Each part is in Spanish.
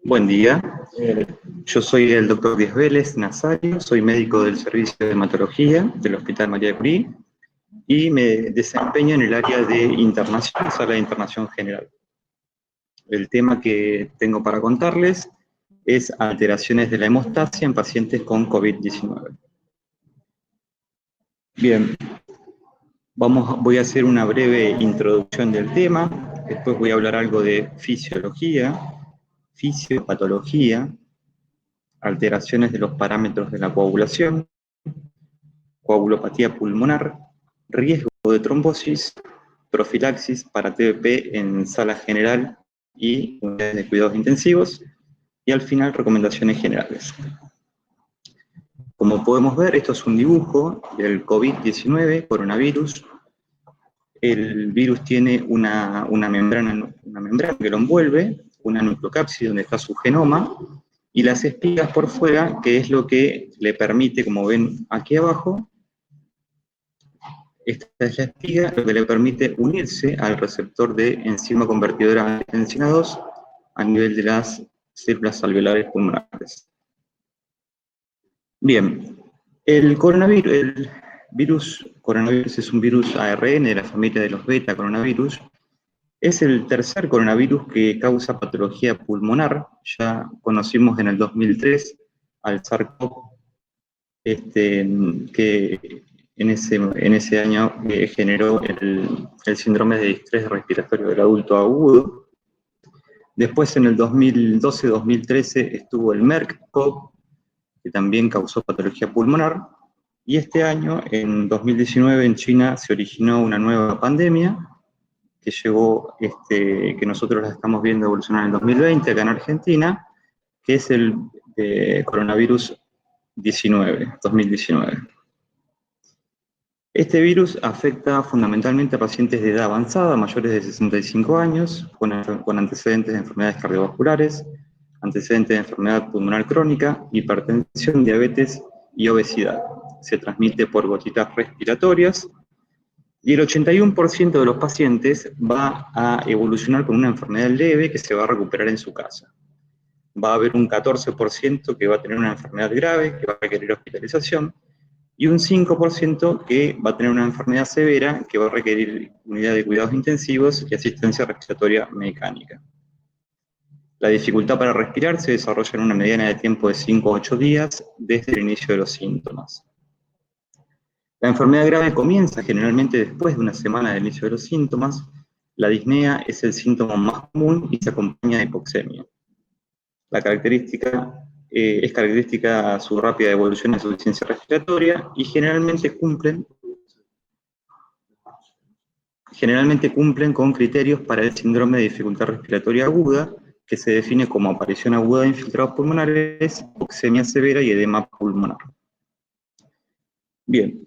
Buen día, yo soy el doctor Díaz Vélez Nazario, soy médico del Servicio de Hematología del Hospital María de Curie y me desempeño en el área de internación, sala de internación general. El tema que tengo para contarles es alteraciones de la hemostasia en pacientes con COVID-19. Bien, voy a hacer una breve introducción del tema, después voy a hablar algo de fisiología, fisiopatología, alteraciones de los parámetros de la coagulación, coagulopatía pulmonar, riesgo de trombosis, profilaxis para TBP en sala general y unidades de cuidados intensivos, y al final recomendaciones generales. Como podemos ver, esto es un dibujo del COVID-19, coronavirus. El virus tiene una membrana que lo envuelve, una nucleocápside donde está su genoma, y las espigas por fuera, que es lo que le permite, como ven aquí abajo, esta es la espiga, lo que le permite unirse al receptor de enzima convertidora de angiotensina 2 a nivel de las células alveolares pulmonares. Bien, el virus coronavirus es un virus ARN de la familia de los beta coronavirus. Es el tercer coronavirus que causa patología pulmonar. Ya conocimos en el 2003 al SARS-CoV, que en ese año generó el síndrome de distrés respiratorio del adulto agudo. Después, en el 2012-2013, estuvo el MERS-CoV, que también causó patología pulmonar. Y este año, en 2019, en China se originó una nueva pandemia, que llegó, que nosotros la estamos viendo evolucionar en el 2020 acá en Argentina, que es el coronavirus 2019. Este virus afecta fundamentalmente a pacientes de edad avanzada, mayores de 65 años, con antecedentes de enfermedades cardiovasculares, antecedentes de enfermedad pulmonar crónica, hipertensión, diabetes y obesidad. Se transmite por gotitas respiratorias y el 81% de los pacientes va a evolucionar con una enfermedad leve que se va a recuperar en su casa. Va a haber un 14% que va a tener una enfermedad grave, que va a requerir hospitalización, y un 5% que va a tener una enfermedad severa que va a requerir unidad de cuidados intensivos y asistencia respiratoria mecánica. La dificultad para respirar se desarrolla en una mediana de tiempo de 5 a 8 días desde el inicio de los síntomas. La enfermedad grave comienza generalmente después de una semana del inicio de los síntomas. La disnea es el síntoma más común y se acompaña de hipoxemia. Es característica su rápida evolución de insuficiencia respiratoria y generalmente cumplen con criterios para el síndrome de dificultad respiratoria aguda, que se define como aparición aguda de infiltrados pulmonares, hipoxemia severa y edema pulmonar. Bien,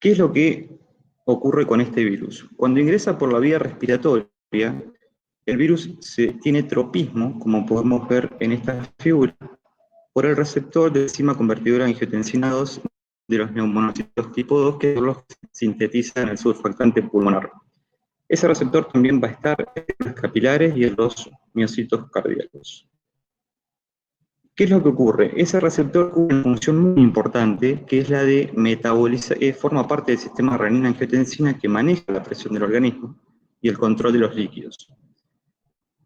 ¿qué es lo que ocurre con este virus? Cuando ingresa por la vía respiratoria, el virus tiene tropismo, como podemos ver en esta figura, por el receptor de enzima convertidora de angiotensina 2 de los neumonocitos tipo 2, que son los que sintetizan el surfactante pulmonar. Ese receptor también va a estar en los capilares y en los miocitos cardíacos. ¿Qué es lo que ocurre? Ese receptor cumple una función muy importante, que es la de metabolizar, forma parte del sistema renina-angiotensina que maneja la presión del organismo y el control de los líquidos.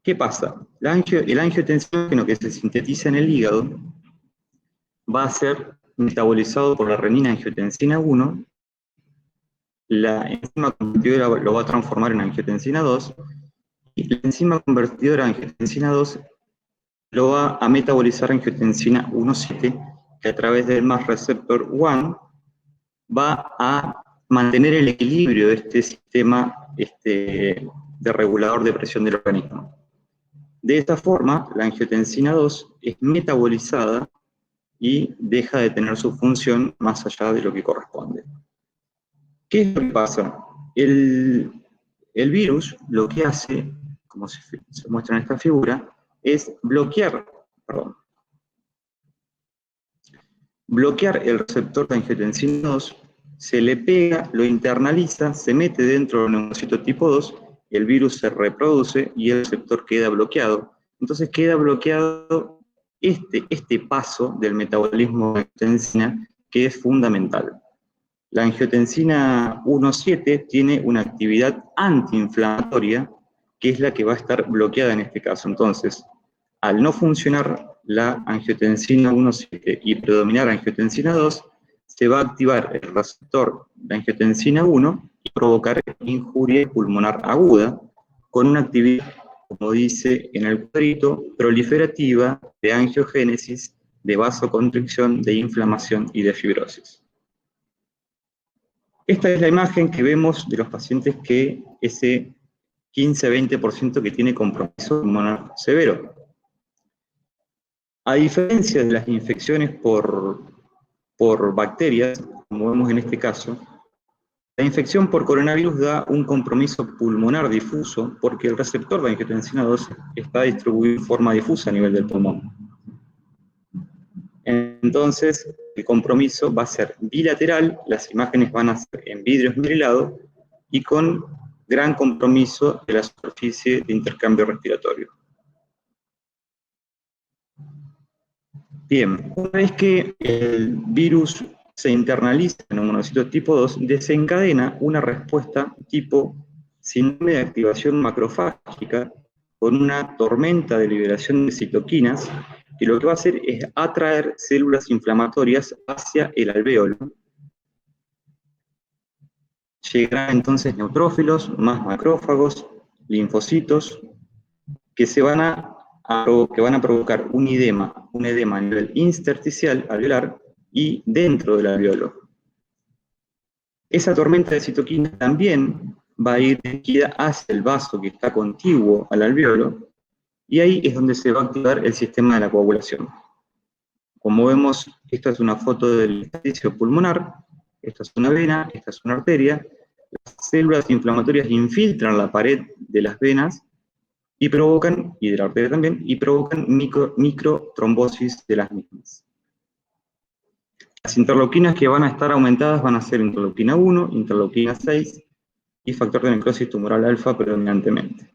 ¿Qué pasa? El angiotensina que se sintetiza en el hígado va a ser metabolizado por la renina-angiotensina 1, la enzima convertidora lo va a transformar en angiotensina 2, y la enzima convertidora de angiotensina 2 lo va a metabolizar angiotensina 1,7, que a través del MAS receptor 1 va a mantener el equilibrio de este sistema de regulador de presión del organismo. De esta forma, la angiotensina 2 es metabolizada y deja de tener su función más allá de lo que corresponde. ¿Qué es lo que pasa? El virus lo que hace, como se muestra en esta figura, es bloquear el receptor de angiotensina 2, se le pega, lo internaliza, se mete dentro del neumocito tipo 2, el virus se reproduce y el receptor queda bloqueado. entonces queda bloqueado este paso del metabolismo de angiotensina, que es fundamental. La angiotensina 1,7 tiene una actividad antiinflamatoria, que es la que va a estar bloqueada en este caso. Entonces, al no funcionar la angiotensina 1,7 y predominar angiotensina 2, se va a activar el receptor de angiotensina 1 y provocar injuria pulmonar aguda, con una actividad, como dice en el cuadrito, proliferativa de angiogénesis, de vasoconstricción, de inflamación y de fibrosis. Esta es la imagen que vemos de los pacientes que ese 15-20% que tiene compromiso pulmonar severo. A diferencia de las infecciones por bacterias, como vemos en este caso, la infección por coronavirus da un compromiso pulmonar difuso porque el receptor de angiotensina 2 está distribuido en forma difusa a nivel del pulmón. Entonces, el compromiso va a ser bilateral, las imágenes van a ser en vidrio esmerilado y con gran compromiso de la superficie de intercambio respiratorio. Bien, una vez que el virus se internaliza en un monocito tipo 2, desencadena una respuesta tipo síndrome de activación macrofágica con una tormenta de liberación de citoquinas, que lo que va a hacer es atraer células inflamatorias hacia el alvéolo. Llegarán entonces neutrófilos, más macrófagos, linfocitos, que van a provocar un edema a nivel intersticial alveolar y dentro del alvéolo. Esa tormenta de citoquinas también va a ir dirigida hacia el vaso que está contiguo al alvéolo, y ahí es donde se va a activar el sistema de la coagulación. Como vemos, esta es una foto del intersticio pulmonar, esta es una vena, esta es una arteria. Las células inflamatorias infiltran la pared de las venas y provocan, y de la arteria también, y provocan microtrombosis de las mismas. Las interleuquinas que van a estar aumentadas van a ser interleuquina 1, interleuquina 6 y factor de necrosis tumoral alfa predominantemente.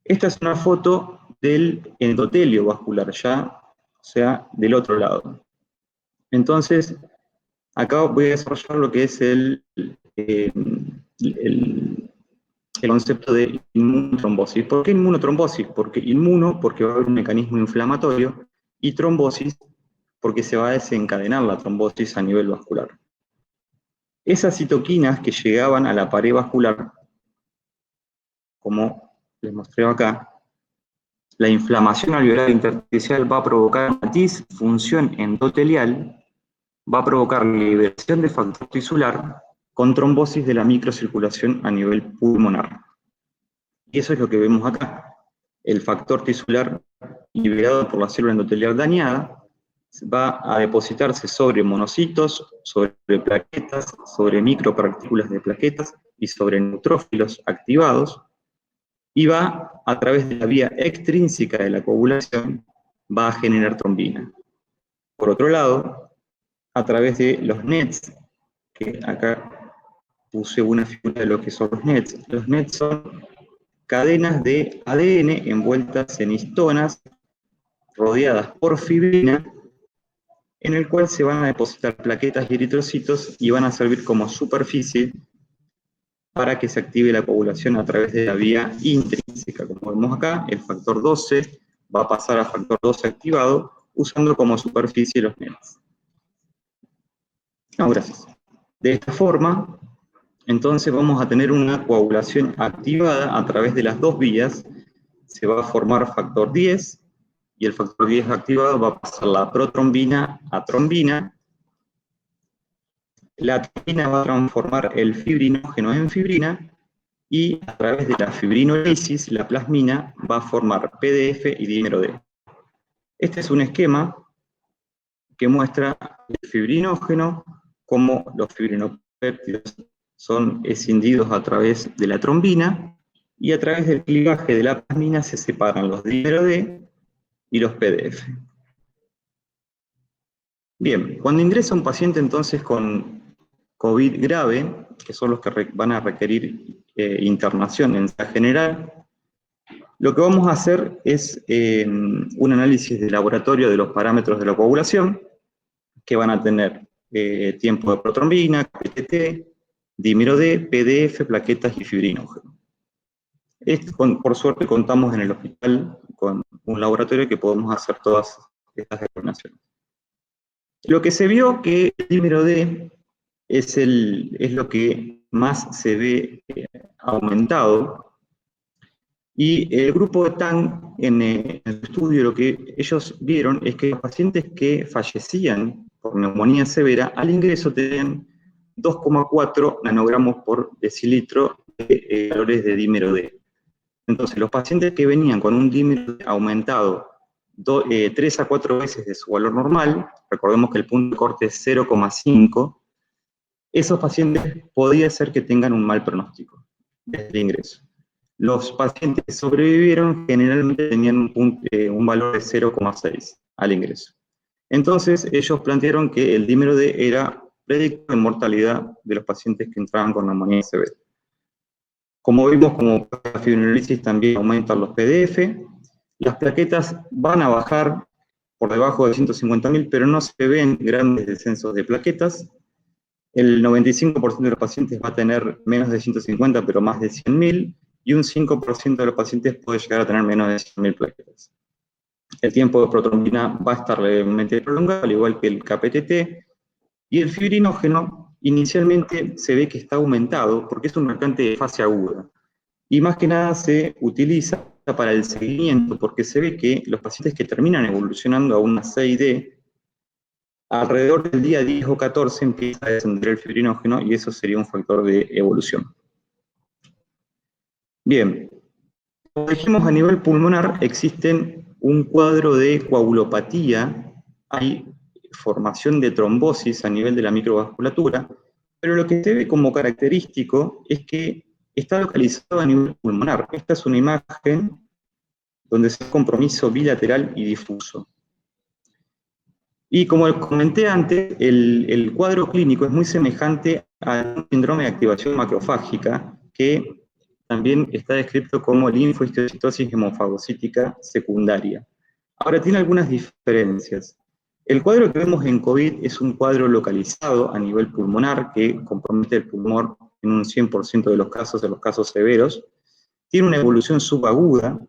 Esta es una foto del endotelio vascular ya, o sea, del otro lado. Entonces, acá voy a desarrollar lo que es el concepto de inmunotrombosis. ¿Por qué inmunotrombosis? Porque va a haber un mecanismo inflamatorio, y trombosis, porque se va a desencadenar la trombosis a nivel vascular. Esas citoquinas que llegaban a la pared vascular, como les mostré acá, la inflamación alveolar intersticial va a provocar una disfunción endotelial, va a provocar liberación de factor tisular con trombosis de la microcirculación a nivel pulmonar. Y eso es lo que vemos acá. El factor tisular liberado por la célula endotelial dañada va a depositarse sobre monocitos, sobre plaquetas, sobre micropartículas de plaquetas y sobre neutrófilos activados, y va, a través de la vía extrínseca de la coagulación, va a generar trombina. Por otro lado, a través de los NETs, que acá puse una figura de lo que son los NETs. Los NETs son cadenas de ADN envueltas en histonas, rodeadas por fibrina, en el cual se van a depositar plaquetas y eritrocitos y van a servir como superficie para que se active la coagulación a través de la vía intrínseca. Como vemos acá, el factor 12 va a pasar a factor 12 activado, usando como superficie los NETs. No, gracias. De esta forma, entonces vamos a tener una coagulación activada a través de las dos vías. Se va a formar factor 10, y el factor 10 activado va a pasar la protrombina a trombina. La trombina va a transformar el fibrinógeno en fibrina, y a través de la fibrinolisis, la plasmina va a formar PDF y dímero D. Este es un esquema que muestra el fibrinógeno, cómo los fibrinopéptidos son escindidos a través de la trombina, y a través del clivaje de la plasmina se separan los dímero D y los PDF. Bien, cuando ingresa un paciente entonces con COVID grave, que son los que van a requerir internación en general, Lo que vamos a hacer es un análisis de laboratorio de los parámetros de la coagulación, que van a tener tiempo de protrombina, KPTT, dímero D, PDF, plaquetas y fibrinógeno. Por suerte contamos en el hospital con un laboratorio que podemos hacer todas estas determinaciones. Lo que se vio que el dímero D es lo que más se ve aumentado, y el grupo de Tang, en el estudio, lo que ellos vieron es que los pacientes que fallecían por neumonía severa, al ingreso tenían 2,4 nanogramos por decilitro de valores de dímero D. Entonces, los pacientes que venían con un dímero D aumentado 3 a 4 veces de su valor normal, recordemos que el punto de corte es 0,5, esos pacientes podía ser que tengan un mal pronóstico desde el ingreso. Los pacientes que sobrevivieron generalmente tenían un valor de 0,6 al ingreso. Entonces, ellos plantearon que el dímero D era predictor de mortalidad de los pacientes que entraban con neumonía severa. Como vimos, como la fibrinolisis también aumentan los PDF, las plaquetas van a bajar por debajo de 150.000, pero no se ven grandes descensos de plaquetas. El 95% de los pacientes va a tener menos de 150, pero más de 100.000, y un 5% de los pacientes puede llegar a tener menos de 100.000 plaquetas. El tiempo de protrombina va a estar levemente prolongado, al igual que el KPTT, y el fibrinógeno inicialmente se ve que está aumentado porque es un marcante de fase aguda, y más que nada se utiliza para el seguimiento, porque se ve que los pacientes que terminan evolucionando a una CID, alrededor del día 10 o 14 empieza a descender el fibrinógeno, y eso sería un factor de evolución. Bien, como dijimos, a nivel pulmonar existen un cuadro de coagulopatía, hay formación de trombosis a nivel de la microvasculatura, pero lo que se ve como característico es que está localizado a nivel pulmonar. Esta es una imagen donde se ve compromiso bilateral y difuso. Y como comenté antes, el cuadro clínico es muy semejante al síndrome de activación macrofágica, que también está descrito como linfohistiocytosis hemofagocítica secundaria. Ahora, tiene algunas diferencias. El cuadro que vemos en COVID es un cuadro localizado a nivel pulmonar que compromete el pulmón en un 100% de los casos severos. Tiene una evolución subaguda.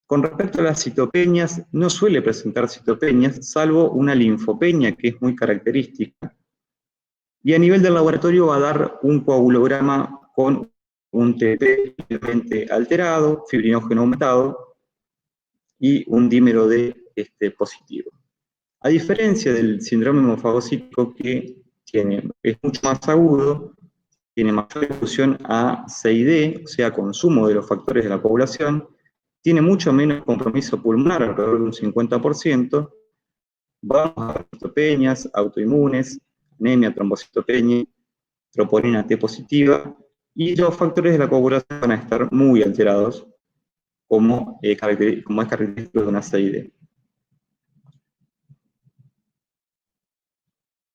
Con respecto a las citopenias, no suele presentar citopenias, salvo una linfopenia que es muy característica. Y a nivel del laboratorio va a dar un coagulograma con un TP levemente alterado, fibrinógeno aumentado y un dímero D positivo. A diferencia del síndrome hemofagocítico, que es mucho más agudo, tiene mayor difusión a CID, o sea, consumo de los factores de la población, tiene mucho menos compromiso pulmonar, alrededor de un 50%, vamos a citopenias, autoinmunes, anemia, trombocitopenia, troponina T positiva, y los factores de la coagulación van a estar muy alterados, como es característico de una CID.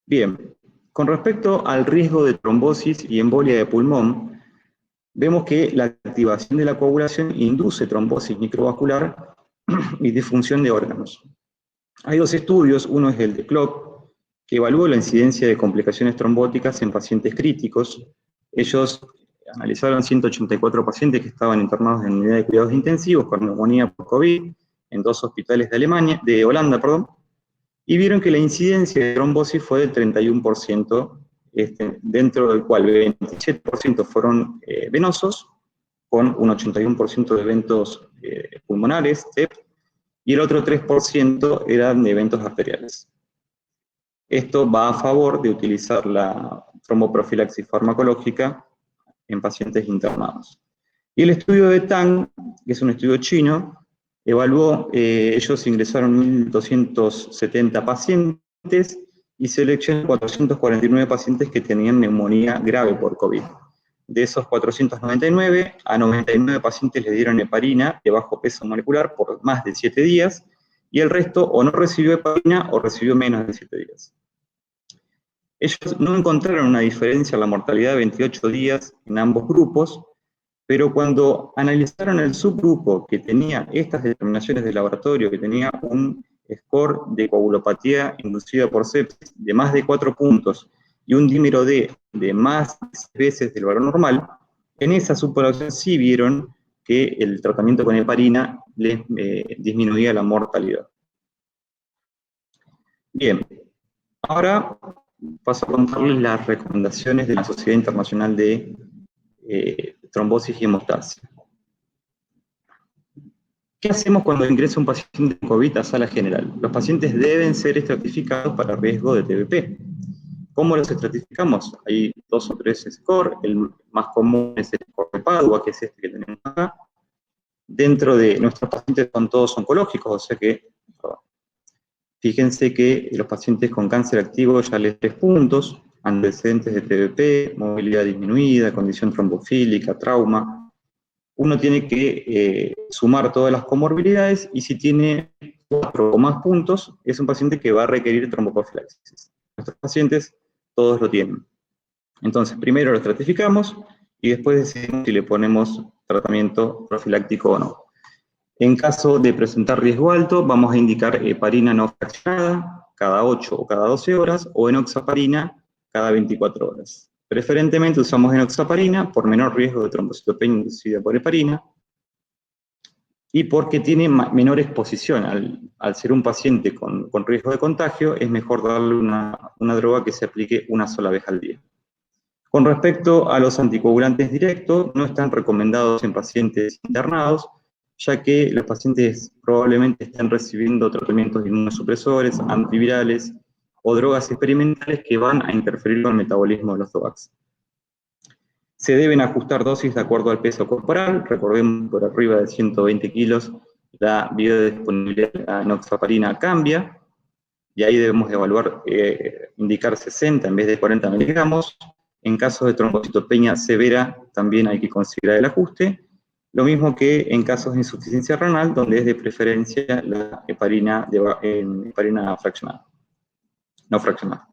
Bien, con respecto al riesgo de trombosis y embolia de pulmón, vemos que la activación de la coagulación induce trombosis microvascular y disfunción de órganos. Hay dos estudios, uno es el de Klopp, que evaluó la incidencia de complicaciones trombóticas en pacientes críticos. Ellos analizaron 184 pacientes que estaban internados en unidad de cuidados intensivos con neumonía por COVID en 2 hospitales de Holanda, y vieron que la incidencia de trombosis fue del 31%, dentro del cual el 27% fueron venosos, con un 81% de eventos pulmonares, TEP, y el otro 3% eran de eventos arteriales. Esto va a favor de utilizar la tromboprofilaxis farmacológica en pacientes internados. Y el estudio de Tang, que es un estudio chino, evaluó, ellos ingresaron 1.270 pacientes y seleccionaron 449 pacientes que tenían neumonía grave por COVID. De esos 499, a 99 pacientes le dieron heparina de bajo peso molecular por más de 7 días, y el resto o no recibió heparina o recibió menos de 7 días. Ellos no encontraron una diferencia en la mortalidad de 28 días en ambos grupos, Pero cuando analizaron el subgrupo que tenía estas determinaciones de laboratorio, que tenía un score de coagulopatía inducida por sepsis de más de 4 puntos y un dímero D de más de 6 veces del valor normal, en esa subpoblación sí vieron que el tratamiento con heparina les disminuía la mortalidad. Bien, ahora paso a contarles las recomendaciones de la Sociedad Internacional de Trombosis y Hemostasia. ¿Qué hacemos cuando ingresa un paciente de COVID a sala general? Los pacientes deben ser estratificados para riesgo de TBP. ¿Cómo los estratificamos? Hay 2 o 3 scores, el más común es el score de Padua, que es este que tenemos acá. Dentro de nuestros pacientes son todos oncológicos, o sea que, fíjense que los pacientes con cáncer activo ya les 3 puntos, antecedentes de TBP, movilidad disminuida, condición trombofílica, trauma. Uno tiene que sumar todas las comorbilidades y si tiene 4 o más puntos, es un paciente que va a requerir tromboprofilaxis. Nuestros pacientes todos lo tienen. Entonces, primero lo estratificamos y después decidimos si le ponemos tratamiento profiláctico o no. En caso de presentar riesgo alto, vamos a indicar heparina no fraccionada cada 8 o cada 12 horas o enoxaparina cada 24 horas. Preferentemente usamos enoxaparina por menor riesgo de trombocitopenia inducida por heparina y porque tiene menor exposición. Al ser un paciente con riesgo de contagio, es mejor darle una droga que se aplique una sola vez al día. Con respecto a los anticoagulantes directos, no están recomendados en pacientes internados, ya que los pacientes probablemente estén recibiendo tratamientos de inmunosupresores, antivirales o drogas experimentales que van a interferir con el metabolismo de los DOACs. Se deben ajustar dosis de acuerdo al peso corporal, recordemos por arriba de 120 kilos la biodisponibilidad de la enoxaparina cambia, y ahí debemos evaluar, indicar 60 en vez de 40 miligramos. En casos de trombocitopenia severa también hay que considerar el ajuste, lo mismo que en casos de insuficiencia renal, donde es de preferencia la heparina fraccionada, no fraccionada.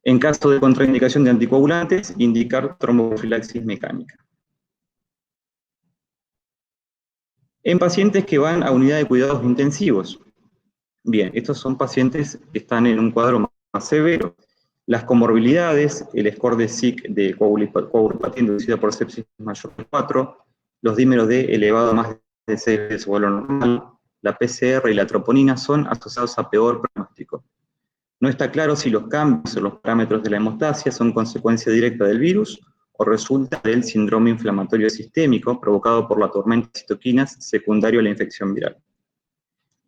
En caso de contraindicación de anticoagulantes, indicar tromboprofilaxis mecánica. En pacientes que van a unidad de cuidados intensivos, bien, estos son pacientes que están en un cuadro más severo. Las comorbilidades, el score de SIC de coagulopatía inducida por sepsis mayor de 4, los dímeros D elevado a más de 6 veces su valor normal, la PCR y la troponina son asociados a peor pronóstico. No está claro si los cambios en los parámetros de la hemostasia son consecuencia directa del virus o resulta del síndrome inflamatorio sistémico provocado por la tormenta de citoquinas secundario a la infección viral.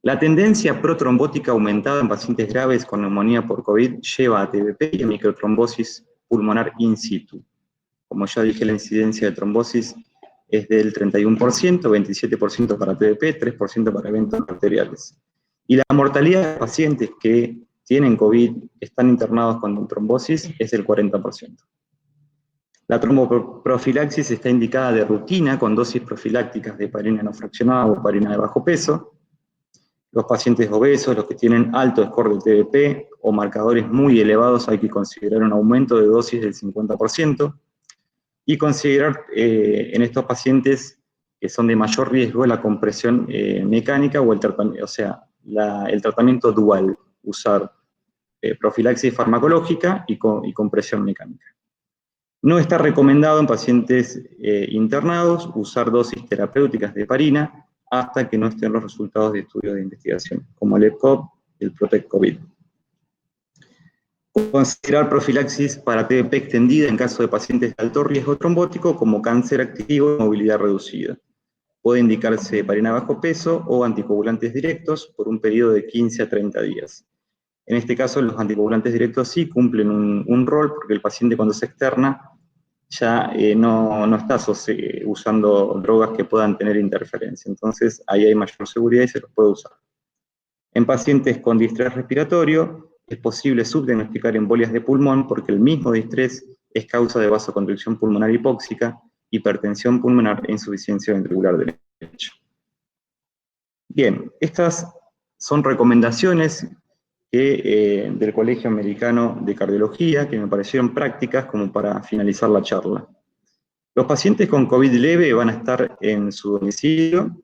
La tendencia protrombótica aumentada en pacientes graves con neumonía por COVID lleva a TBP y a microtrombosis pulmonar in situ. Como ya dije, la incidencia de trombosis es del 31%, 27% para TBP, 3% para eventos arteriales. Y la mortalidad de pacientes que tienen COVID, están internados con trombosis, es del 40%. La tromboprofilaxis está indicada de rutina con dosis profilácticas de heparina no fraccionada o heparina de bajo peso. Los pacientes obesos, los que tienen alto score de TBP o marcadores muy elevados, hay que considerar un aumento de dosis del 50% y considerar en estos pacientes que son de mayor riesgo la compresión mecánica o el tratamiento dual, usar profilaxis farmacológica y compresión mecánica. No está recomendado en pacientes internados usar dosis terapéuticas de heparina hasta que no estén los resultados de estudios de investigación, como el EPCOP y el PROTECT COVID. Considerar profilaxis para TBP extendida en caso de pacientes de alto riesgo trombótico como cáncer activo y movilidad reducida. Puede indicarse heparina bajo peso o anticoagulantes directos por un periodo de 15 a 30 días. En este caso, los anticoagulantes directos sí cumplen un rol porque el paciente cuando se externa ya no está usando drogas que puedan tener interferencia. Entonces, ahí hay mayor seguridad y se los puede usar. En pacientes con distrés respiratorio, es posible subdiagnosticar embolias de pulmón porque el mismo distrés es causa de vasoconstricción pulmonar hipóxica, hipertensión pulmonar e insuficiencia ventricular derecha. Bien, estas son recomendaciones del Colegio Americano de Cardiología, que me parecieron prácticas como para finalizar la charla. Los pacientes con COVID leve van a estar en su domicilio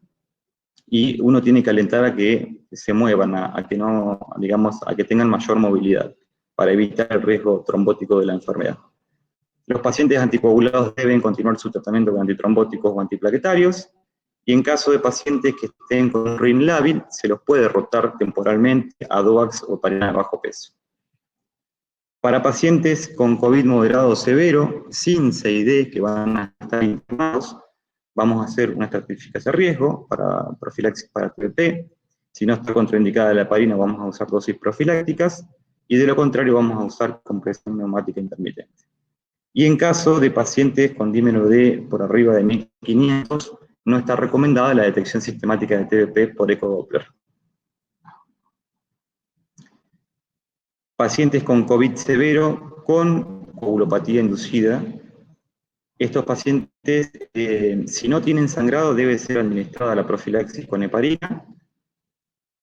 y uno tiene que alentar a que se muevan, a que no, digamos, a que tengan mayor movilidad para evitar el riesgo trombótico de la enfermedad. Los pacientes anticoagulados deben continuar su tratamiento con antitrombóticos o antiplaquetarios, y en caso de pacientes que estén con un RIN lábil, se los puede rotar temporalmente a DOACs o heparina de bajo peso. Para pacientes con COVID moderado o severo, sin CID, que van a estar internados, vamos a hacer una estratificación de riesgo para profilaxis para TBP. Si no está contraindicada la heparina, vamos a usar dosis profilácticas, y de lo contrario vamos a usar compresión neumática intermitente. Y en caso de pacientes con dímero D por arriba de 1500, no está recomendada la detección sistemática de TBP por ecodoppler. Pacientes con COVID severo con coagulopatía inducida. Estos pacientes, si no tienen sangrado, debe ser administrada la profilaxis con heparina.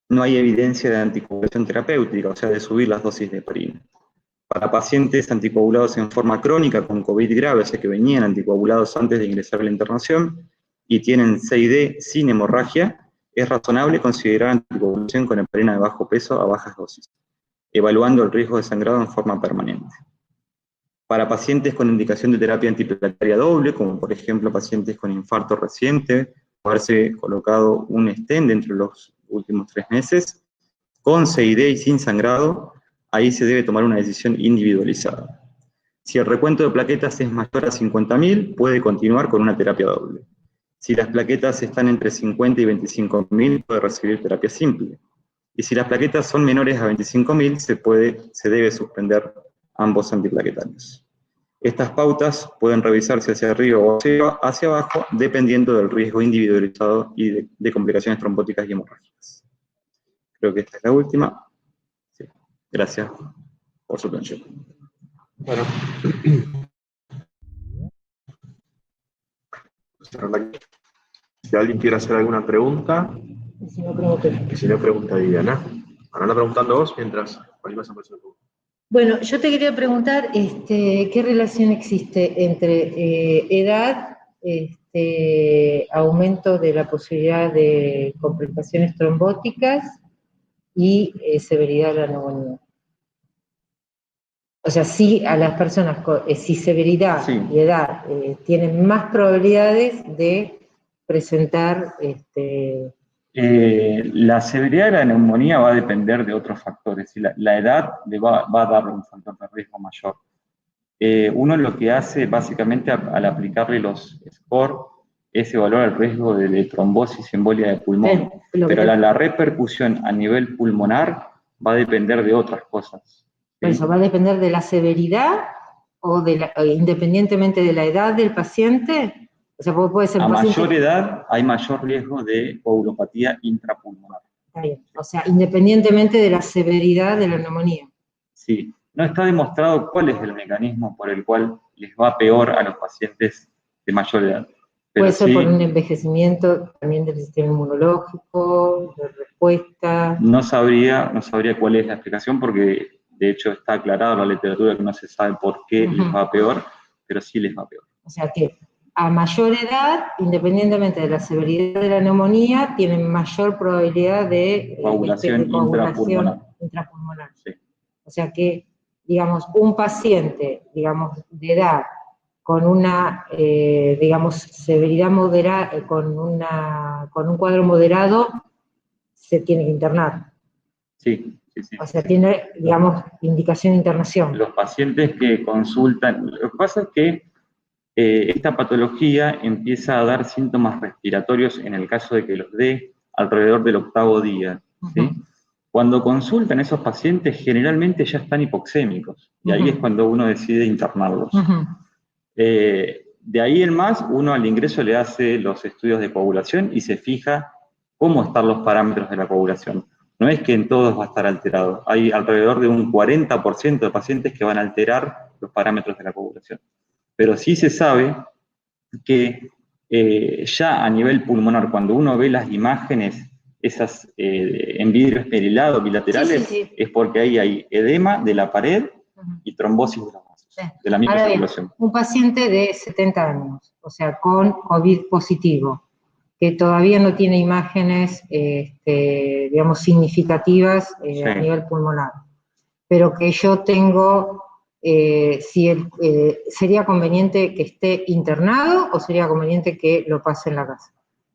No hay evidencia de anticoagulación terapéutica, o sea, de subir las dosis de heparina. Para pacientes anticoagulados en forma crónica con COVID grave, o sea que venían anticoagulados antes de ingresar a la internación y tienen CID sin hemorragia, es razonable considerar anticoagulación con heparina de bajo peso a bajas dosis, evaluando el riesgo de sangrado en forma permanente. Para pacientes con indicación de terapia antiplateletaria doble, como por ejemplo pacientes con infarto reciente, o haberse colocado un stent dentro de los últimos 3 meses, con CID y sin sangrado, ahí se debe tomar una decisión individualizada. Si el recuento de plaquetas es mayor a 50.000, puede continuar con una terapia doble. Si las plaquetas están entre 50 y 25.000, puede recibir terapia simple. Y si las plaquetas son menores a 25.000, se debe suspender ambos antiplaquetarios. Estas pautas pueden revisarse hacia arriba o hacia abajo, dependiendo del riesgo individualizado y de complicaciones trombóticas y hemorrágicas. Creo que esta es la última. Sí. Gracias por su atención. Bueno. Si alguien quiere hacer alguna pregunta, y si no, pregunté. Y si no, pregunta a Diana. Ahora anda preguntando vos mientras cualquier cosa persona pregunta. Bueno, yo te quería preguntar qué relación existe entre edad, aumento de la posibilidad de complicaciones trombóticas y severidad de la neumonía. O sea, si a las personas si severidad y edad tienen más probabilidades de presentar la severidad de la neumonía va a depender de otros factores. Y la edad le va a dar un factor de riesgo mayor. Uno lo que hace básicamente al aplicarle los SCORE es evaluar el riesgo de trombosis y embolia de pulmón. Pero la repercusión a nivel pulmonar va a depender de otras cosas. ¿Sí? Eso va a depender de la severidad o independientemente de la edad del paciente. O sea, puede ser a mayor edad hay mayor riesgo de coagulopatía intrapulmonar. Está bien. O sea, independientemente de la severidad de la neumonía. Sí. No está demostrado cuál es el mecanismo por el cual les va peor a los pacientes de mayor edad. Pero puede ser por un envejecimiento también del sistema inmunológico, de respuesta. No sabría cuál es la explicación porque de hecho está aclarado en la literatura que no se sabe por qué les va peor, pero sí les va peor. O sea que a mayor edad, independientemente de la severidad de la neumonía, tienen mayor probabilidad de coagulación intrapulmonar. Sí. O sea que, digamos, un paciente, digamos, de edad con una, digamos, severidad moderada, con un cuadro moderado, se tiene que internar. Sí. O sea, tiene, digamos, indicación de internación. Los pacientes que consultan, lo que pasa es que esta patología empieza a dar síntomas respiratorios en el caso de que los dé alrededor del 8º día. ¿Sí? Cuando consultan esos pacientes, generalmente ya están hipoxémicos, y ahí es cuando uno decide internarlos. De ahí en más, uno al ingreso le hace los estudios de coagulación y se fija cómo están los parámetros de la coagulación. No es que en todos va a estar alterado, hay alrededor de un 40% de pacientes que van a alterar los parámetros de la coagulación. Pero sí se sabe que ya a nivel pulmonar, cuando uno ve las imágenes, esas en vidrio esmerilado bilaterales, es porque ahí hay edema de la pared y trombosis de los vasos. de la misma Ahora bien, situación. un paciente de 70 años, o sea, con COVID positivo, que todavía no tiene imágenes, digamos, significativas a nivel pulmonar, pero que yo tengo, ¿sería conveniente que esté internado o sería conveniente que lo pase en la casa?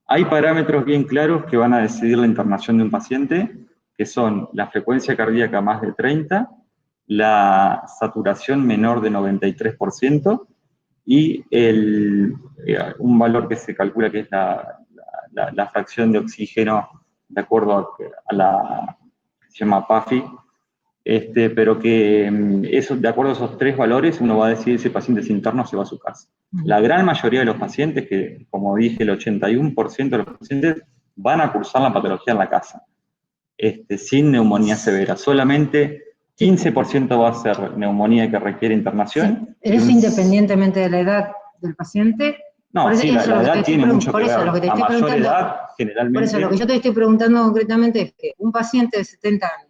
Hay parámetros bien claros que van a decidir la internación de un paciente, que son la frecuencia cardíaca más de 30, la saturación menor de 93% y un valor que se calcula que es la fracción de oxígeno de acuerdo a la que se llama PAFI, pero que de acuerdo a esos 3 valores uno va a decidir si el paciente es interno o se va a su casa. La gran mayoría de los pacientes, que como dije el 81% de los pacientes, van a cursar la patología en la casa, sin neumonía severa. Solamente 15% va a ser neumonía que requiere internación. Sí, ¿es independientemente de la edad del paciente? No, sí, la edad tiene mucho que ver. A mayor edad, generalmente... Por eso, lo que yo te estoy preguntando concretamente es que un paciente de 70 años,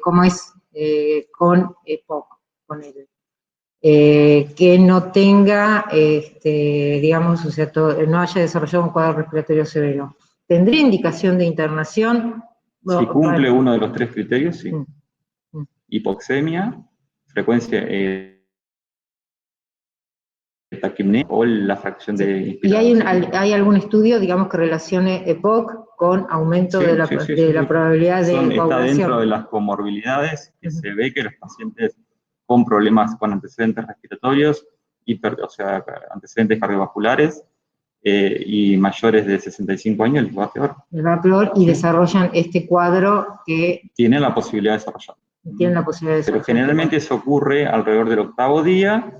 como es con EPOC, con él, que no tenga, digamos, o sea, no haya desarrollado un cuadro respiratorio severo, ¿tendría indicación de internación? Si cumple uno de los 3 criterios, sí. Hipoxemia, frecuencia taquipnea o la fracción de inspiración. ¿Y hay algún estudio, digamos, que relacione EPOC con aumento de la probabilidad de coagulación? Está dentro de las comorbilidades que se ve que los pacientes con problemas, con antecedentes respiratorios, o sea, antecedentes cardiovasculares y mayores de 65 años les va peor. Les va peor y desarrollan este cuadro que... Tiene la posibilidad de desarrollar. Pero generalmente eso ocurre alrededor del 8º día,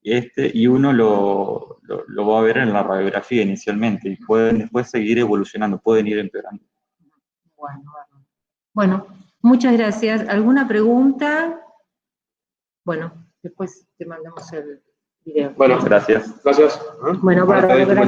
y uno lo va a ver en la radiografía inicialmente, y pueden después seguir evolucionando, pueden ir empeorando. Bueno, muchas gracias. ¿Alguna pregunta? Bueno, después te mandamos el video. Bueno, gracias. Bueno, gracias.